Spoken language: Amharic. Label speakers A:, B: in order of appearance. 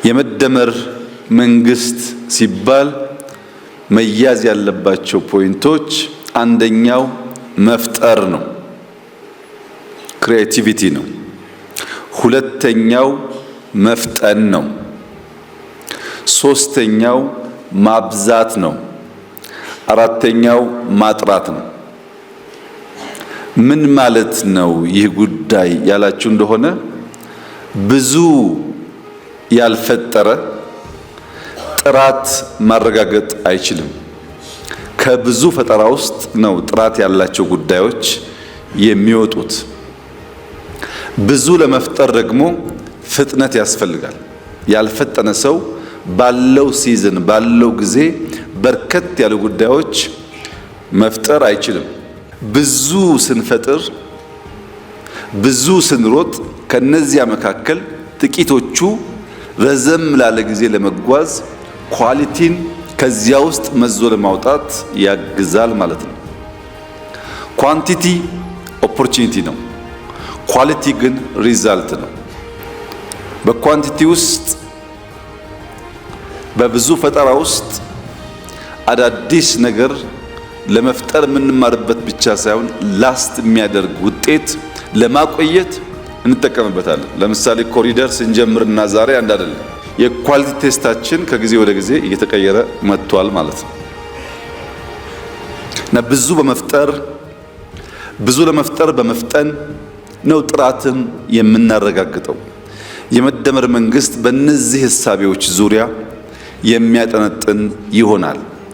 A: የመደመር መንግስት ሲባል መያዝ ያለባቸው ፖይንቶች አንደኛው መፍጠር ነው፣ ክሪኤቲቪቲ ነው። ሁለተኛው መፍጠን ነው። ሶስተኛው ማብዛት ነው። አራተኛው ማጥራት ነው። ምን ማለት ነው ይህ ጉዳይ ያላችሁ እንደሆነ ብዙ ያልፈጠረ ጥራት ማረጋገጥ አይችልም። ከብዙ ፈጠራ ውስጥ ነው ጥራት ያላቸው ጉዳዮች የሚወጡት። ብዙ ለመፍጠር ደግሞ ፍጥነት ያስፈልጋል። ያልፈጠነ ሰው ባለው ሲዝን ባለው ጊዜ በርከት ያሉ ጉዳዮች መፍጠር አይችልም። ብዙ ስንፈጥር ብዙ ስንሮጥ ከነዚያ መካከል ጥቂቶቹ ረዘም ላለ ጊዜ ለመጓዝ ኳሊቲን ከዚያ ውስጥ መዞ ለማውጣት ያግዛል ማለት ነው። ኳንቲቲ ኦፖርቹኒቲ ነው፣ ኳሊቲ ግን ሪዛልት ነው። በኳንቲቲ ውስጥ በብዙ ፈጠራ ውስጥ አዳዲስ ነገር ለመፍጠር የምንማርበት ብቻ ሳይሆን ላስት የሚያደርግ ውጤት ለማቆየት እንጠቀምበታለን። ለምሳሌ ኮሪደር ስንጀምርና ዛሬ አንድ አይደለም። የኳሊቲ ቴስታችን ከጊዜ ወደ ጊዜ እየተቀየረ መጥቷል ማለት ነው እና ብዙ ለመፍጠር በመፍጠን ነው ጥራትን የምናረጋግጠው። የመደመር መንግስት በእነዚህ ህሳቤዎች ዙሪያ የሚያጠነጥን ይሆናል።